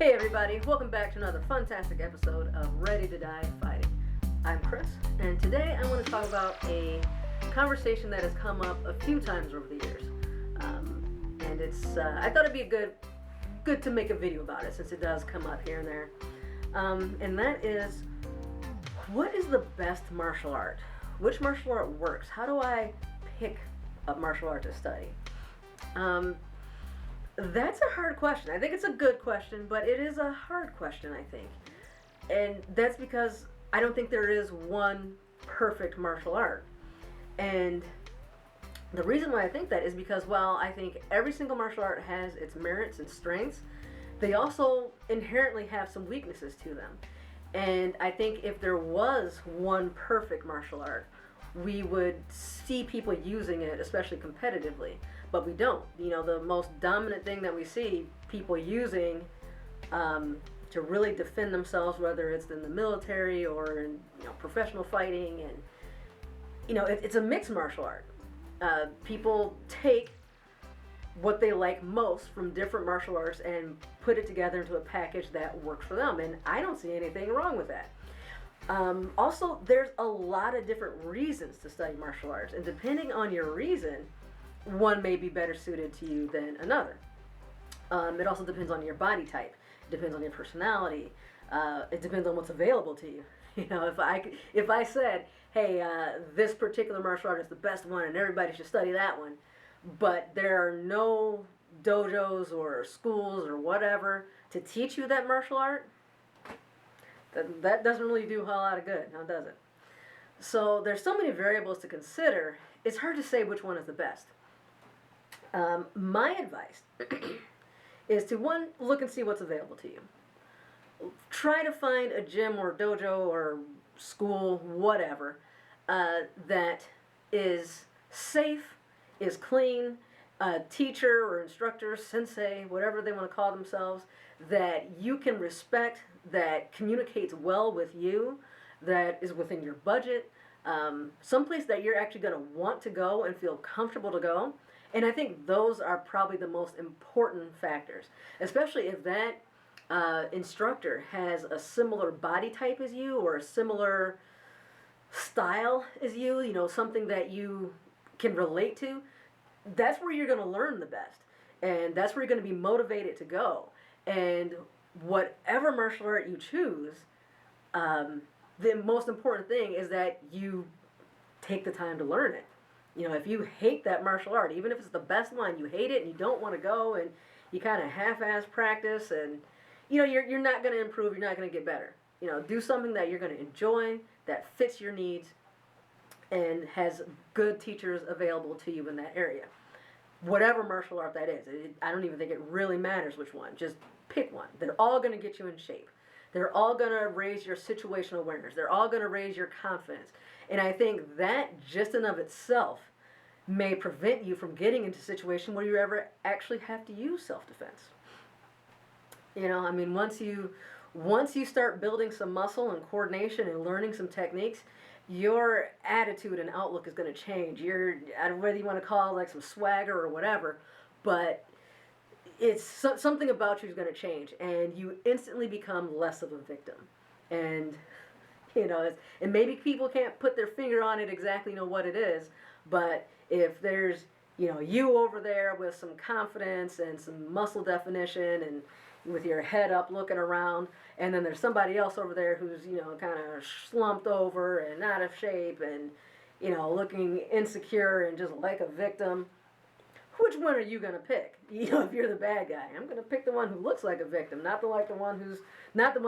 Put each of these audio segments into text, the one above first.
Hey everybody, welcome back to another fantastic episode of Ready to Die Fighting. I'm Kris, and today I want to talk about a conversation that has come up a few times over the years. And it's, I thought it'd be good to make a video about it since it does come up here and there. And that is, what is the best martial art? Which martial art works? How do I pick a martial art to study? That's a hard question. I think it's a good question, but it is a hard question, I think. And that's because I don't think there is one perfect martial art. And the reason why I think that is because while I think every single martial art has its merits and strengths, they also inherently have some weaknesses to them. And I think if there was one perfect martial art, we would see people using it, especially competitively, but we don't. You know, the most dominant thing that we see people using to really defend themselves, whether it's in the military or in professional fighting, and it's a mixed martial art. People take what they like most from different martial arts and put it together into a package that works for them, and I don't see anything wrong with that. Also, there's a lot of different reasons to study martial arts, and depending on your reason, one may be better suited to you than another. It also depends on your body type. It depends on your personality. It depends on what's available to you. If I said, hey, this particular martial art is the best one and everybody should study that one, but there are no dojos or schools or whatever to teach you that martial art, that doesn't really do a whole lot of good, now does it? So there's so many variables to consider, it's hard to say which one is the best. My advice is to, one, look and see what's available to you. Try to find a gym or dojo or school, whatever, that is safe, is clean, a teacher or instructor, sensei, whatever they want to call themselves, that you can respect, that communicates well with you, that is within your budget, someplace that you're actually going to want to go and feel comfortable to go. And I think those are probably the most important factors, especially if that instructor has a similar body type as you or a similar style as you, something that you can relate to. That's where you're going to learn the best, and that's where you're going to be motivated to go. And whatever martial art you choose, the most important thing is that you take the time to learn it. If you hate that martial art, even if it's the best one, you hate it and you don't want to go and you kind of half-ass practice, and you're not going to improve, you're not going to get better. Do something that you're going to enjoy, that fits your needs, and has good teachers available to you in that area. Whatever martial art that is, I don't even think it really matters which one. Just pick one. They're all going to get you in shape. They're all going to raise your situational awareness. They're all going to raise your confidence. And I think that just in of itself may prevent you from getting into a situation where you ever actually have to use self-defense. Once you start building some muscle and coordination and learning some techniques, your attitude and outlook is going to change. Whether you want to call it like some swagger or whatever, but it's something about you is going to change, and you instantly become less of a victim. And and maybe people can't put their finger on it exactly, what it is, but if there's you over there with some confidence and some muscle definition and with your head up looking around, and then there's somebody else over there who's kind of slumped over and out of shape and looking insecure and just like a victim, which one are you going to pick? If you're the bad guy, I'm going to pick the one who looks like a victim, not the one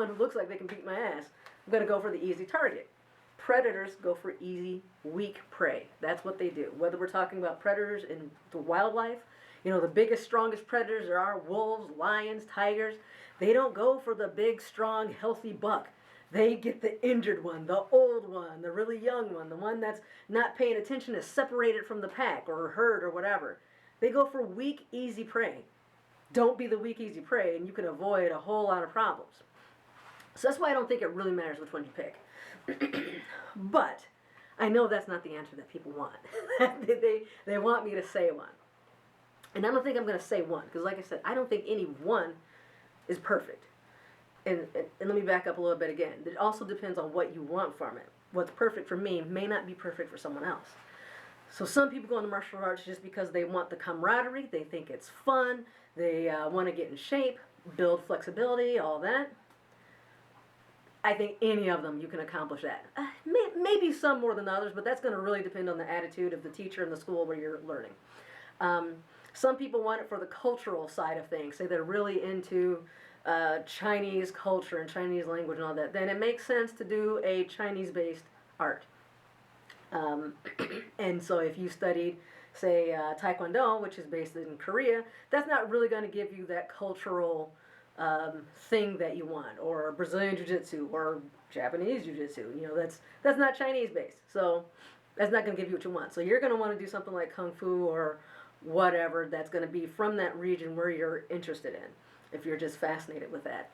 who looks like they can beat my ass. I'm going to go for the easy target. Predators go for easy, weak prey. That's what they do. Whether we're talking about predators in the wildlife, the biggest, strongest predators there are, wolves, lions, tigers, they don't go for the big, strong, healthy buck. They get the injured one, the old one, the really young one, the one that's not paying attention, is separated from the pack or hurt or whatever. They go for weak, easy prey. Don't be the weak, easy prey, and you can avoid a whole lot of problems. So that's why I don't think it really matters which one you pick. But I know that's not the answer that people want. they want me to say one. And I don't think I'm going to say one, because like I said, I don't think any one is perfect. and let me back up a little bit again. It also depends on what you want from it. What's perfect for me may not be perfect for someone else. So some people go into martial arts just because they want the camaraderie, they think it's fun, they want to get in shape, build flexibility, all that. I think any of them you can accomplish that. Maybe some more than others, but that's going to really depend on the attitude of the teacher in the school where you're learning. Some people want it for the cultural side of things. Say they're really into Chinese culture and Chinese language and all that. Then it makes sense to do a Chinese-based art. And so if you studied, say, Taekwondo, which is based in Korea, that's not really going to give you that cultural thing that you want, or Brazilian Jiu-Jitsu or Japanese Jiu-Jitsu. You know, that's not Chinese based, so that's not going to give you what you want. So you're going to want to do something like Kung Fu or whatever that's going to be from that region where you're interested in, if you're just fascinated with that.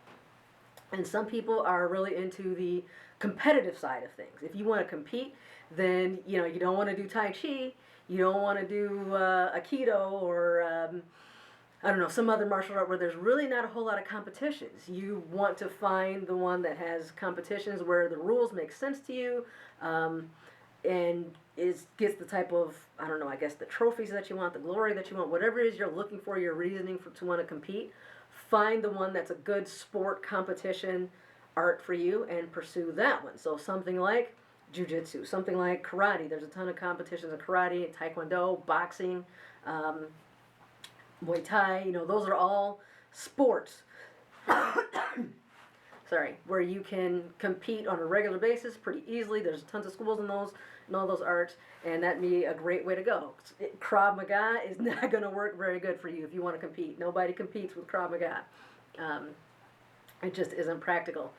And some people are really into the competitive side of things. If you want to compete, then you know you don't want to do Tai Chi, you don't want to do Aikido or I don't know, some other martial art where there's really not a whole lot of competitions. You want to find the one that has competitions where the rules make sense to you, and gets the type of, I don't know, I guess the trophies that you want, the glory that you want, whatever it is you're looking for, your reasoning to want to compete. Find the one that's a good sport competition art for you and pursue that one. So something like Jiu-Jitsu, something like karate. There's a ton of competitions in karate, Taekwondo, boxing, Muay Thai, you know, those are all sports. Sorry, where you can compete on a regular basis pretty easily. There's tons of schools in all those arts, and that'd be a great way to go. Krav Maga is not going to work very good for you if you want to compete. Nobody competes with Krav Maga. It just isn't practical.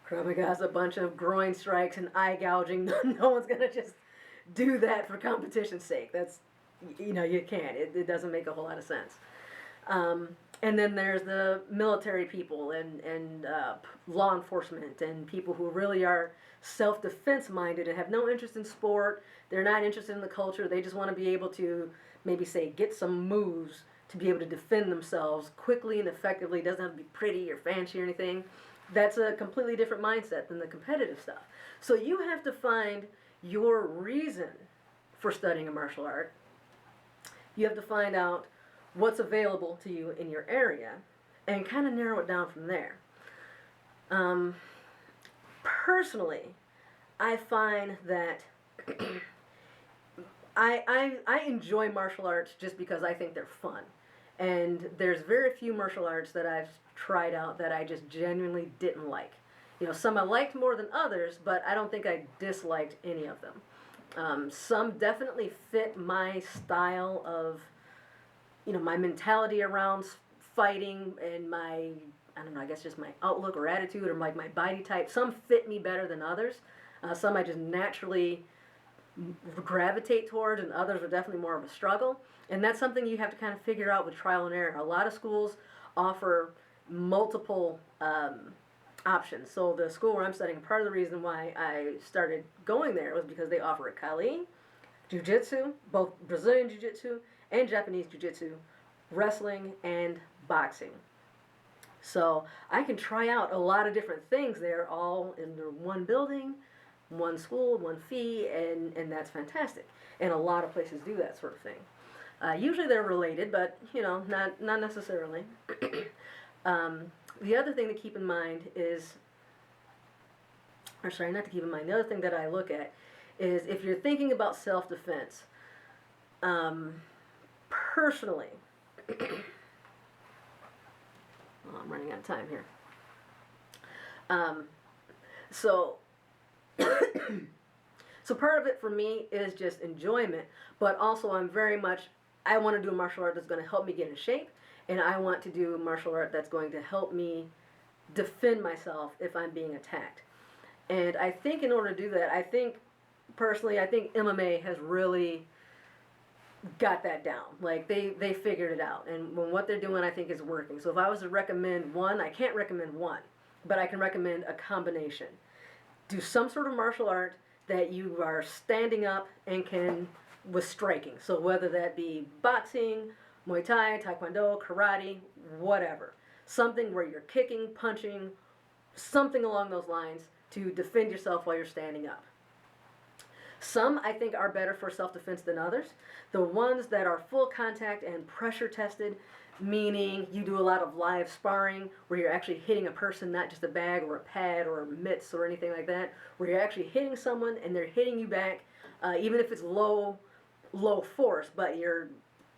Krav Maga is a bunch of groin strikes and eye gouging. No one's going to just do that for competition's sake. That's, you know, you can't. It doesn't make a whole lot of sense. And then there's the military people and law enforcement and people who really are self-defense minded and have no interest in sport. They're not interested in the culture. They just want to be able to maybe say get some moves to be able to defend themselves quickly and effectively. It doesn't have to be pretty or fancy or anything. That's a completely different mindset than the competitive stuff. So you have to find your reason for studying a martial art. You have to find out what's available to you in your area and kind of narrow it down from there. Personally, I find that I enjoy martial arts just because I think they're fun. And there's very few martial arts that I've tried out that I just genuinely didn't like. You know, some I liked more than others, but I don't think I disliked any of them. Some definitely fit my style of, you know, my mentality around fighting and my, I don't know, I guess just my outlook or attitude or like my body type. Some fit me better than others. Some I just naturally gravitate towards, and others are definitely more of a struggle. And that's something you have to kind of figure out with trial and error. A lot of schools offer multiple options. So the school where I'm studying, part of the reason why I started going there was because they offer a Kali, Jiu-Jitsu, both Brazilian Jiu-Jitsu and Japanese Jiu-Jitsu, wrestling, and boxing. So I can try out a lot of different things there, all in one building, one school, one fee, and that's fantastic. And a lot of places do that sort of thing. Usually they're related, but, you know, not necessarily. The other thing to keep in mind is, or sorry, not to keep in mind, the other thing that I look at is if you're thinking about self-defense, personally, well, I'm running out of time here. So part of it for me is just enjoyment, but also I want to do a martial art that's going to help me get in shape, and I want to do a martial art that's going to help me defend myself if I'm being attacked. And I think in order to do that, I think MMA has really got that down. Like, they figured it out. And what they're doing, I think, is working. So if I was to recommend one, I can't recommend one, but I can recommend a combination. Do some sort of martial art that you are standing up and can, with striking. So whether that be boxing, Muay Thai, Taekwondo, karate, whatever. Something where you're kicking, punching, something along those lines to defend yourself while you're standing up. Some I think are better for self-defense than others. The ones that are full contact and pressure tested, meaning you do a lot of live sparring where you're actually hitting a person, not just a bag or a pad or mitts or anything like that, where you're actually hitting someone and they're hitting you back, even if it's low force, but you're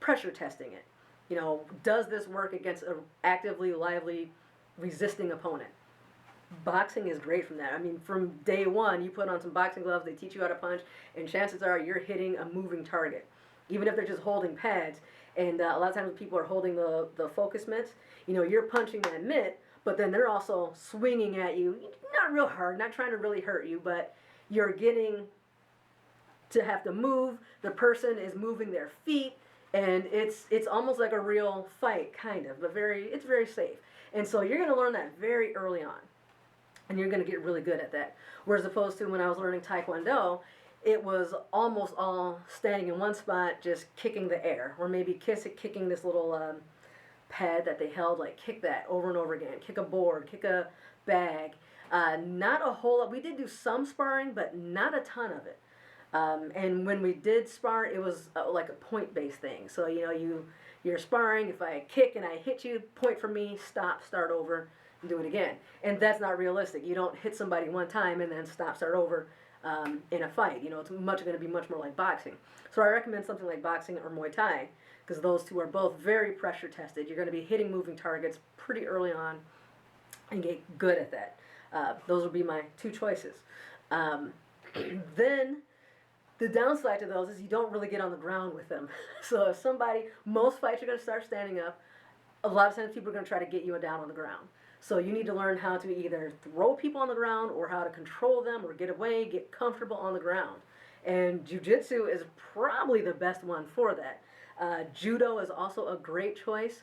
pressure testing it. You know, does this work against an actively, lively, resisting opponent? Boxing is great from that. I mean, from day one, you put on some boxing gloves, they teach you how to punch, and chances are you're hitting a moving target. Even if they're just holding pads, and a lot of times when people are holding the focus mitts, you know, you're punching that mitt, but then they're also swinging at you, not real hard, not trying to really hurt you, but you're getting to have to move. The person is moving their feet, and it's almost like a real fight, kind of, but it's very safe. And so you're going to learn that very early on. And you're going to get really good at that. Whereas opposed to when I was learning Taekwondo, it was almost all standing in one spot, just kicking the air. Or maybe kicking this little pad that they held, like kick that over and over again. Kick a board, kick a bag. Not a whole lot. We did do some sparring, but not a ton of it. And when we did spar, it was like a point-based thing. So, you know, you're sparring. If I kick and I hit you, point for me, stop, start over. Do it again. And that's not realistic. You don't hit somebody one time and then start over in a fight. You know, it's going to be much more like boxing. So I recommend something like boxing or Muay Thai, because those two are both very pressure tested. You're going to be hitting moving targets pretty early on and get good at that. Those would be my two choices. Then the downside to those is you don't really get on the ground with them. So if most fights are going to start standing up. A lot of times people are going to try to get you down on the ground. So you need to learn how to either throw people on the ground or how to control them or get away, get comfortable on the ground. And jiu-jitsu is probably the best one for that. Judo is also a great choice.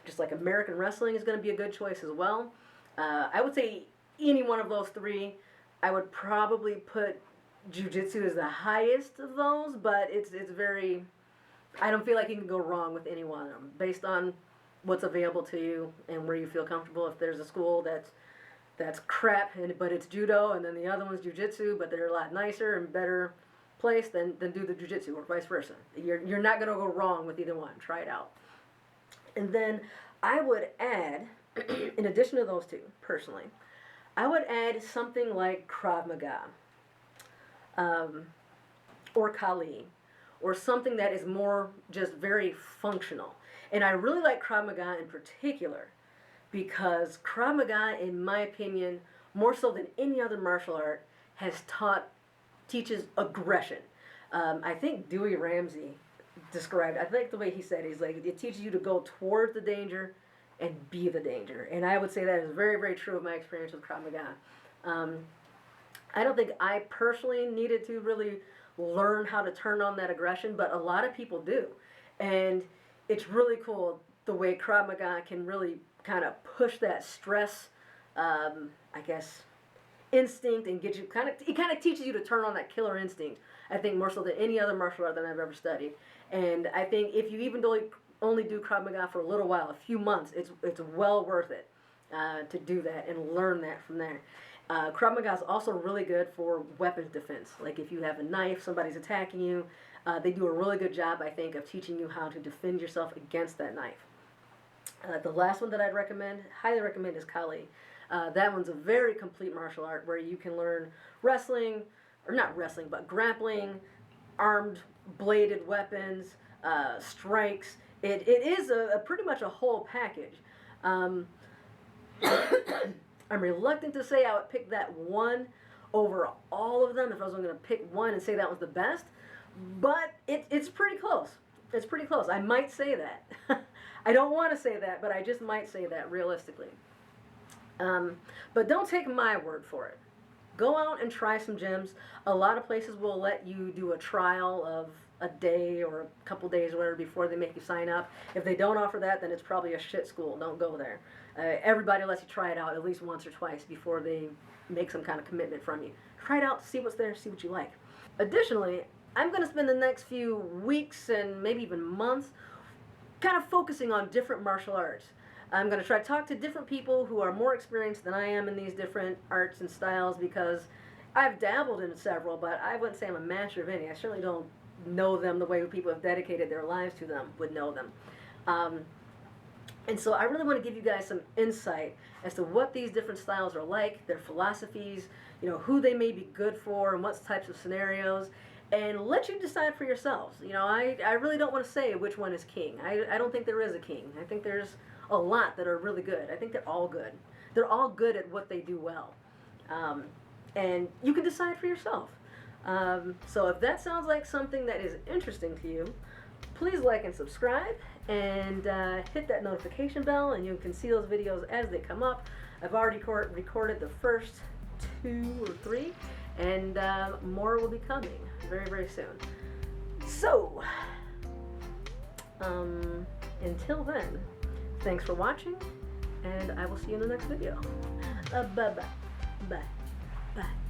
Just like American wrestling is going to be a good choice as well. I would say any one of those three. I would probably put jiu-jitsu as the highest of those, but it's very... I don't feel like you can go wrong with any one of them based on what's available to you and where you feel comfortable. If there's a school that's crap, but it's judo, and then the other one's jiu-jitsu, but they're a lot nicer and better placed, then do the jiu-jitsu, or vice versa. You're not going to go wrong with either one. Try it out. And then I would add, in addition to those two, personally, I would add something like Krav Maga, or Kali, or something that is more just very functional. And I really like Krav Maga in particular because Krav Maga, in my opinion, more so than any other martial art, teaches aggression. I think Dewey Ramsey described, I think the way he said it, he's like, it teaches you to go towards the danger and be the danger. And I would say that is very, very true of my experience with Krav Maga. I don't think I personally needed to really learn how to turn on that aggression, but a lot of people do. And it's really cool the way Krav Maga can really kind of push that stress, I guess, instinct, and get you it kind of teaches you to turn on that killer instinct, I think, more so than any other martial art that I've ever studied. And I think if you even only do Krav Maga for a little while, a few months, it's well worth it to do that and learn that from there. Krav Maga is also really good for weapons defense. Like if you have a knife, somebody's attacking you, they do a really good job, I think, of teaching you how to defend yourself against that knife. The last one that I'd highly recommend, is Kali. That one's a very complete martial art where you can learn wrestling, or not wrestling, but grappling, armed, bladed weapons, strikes. It is a pretty much a whole package. I'm reluctant to say I would pick that one over all of them if I was going to pick one and say that was the best, but it's pretty close. It's pretty close. I might say that. I don't want to say that, but I just might say that realistically. But don't take my word for it. Go out and try some gyms. A lot of places will let you do a trial of a day or a couple days or whatever before they make you sign up. If they don't offer that, then it's probably a shit school. Don't go there. Everybody lets you try it out at least once or twice before they make some kind of commitment from you. Try it out, see what's there, see what you like. Additionally, I'm going to spend the next few weeks and maybe even months kind of focusing on different martial arts. I'm going to try to talk to different people who are more experienced than I am in these different arts and styles, because I've dabbled in several, but I wouldn't say I'm a master of any. I certainly don't know them the way people have dedicated their lives to them would know them. And so I really want to give you guys some insight as to what these different styles are like, their philosophies, you know, who they may be good for and what types of scenarios, and let you decide for yourselves. You know, I really don't want to say which one is king. I don't think there is a king. I think there's a lot that are really good. I think they're all good. They're all good at what they do well. And you can decide for yourself. So if that sounds like something that is interesting to you, please like and subscribe, and hit that notification bell, and you can see those videos as they come up. I've already recorded the first 2 or 3, and more will be coming very, very soon. So, until then, thanks for watching, and I will see you in the next video. Bye-bye. Bye. Bye.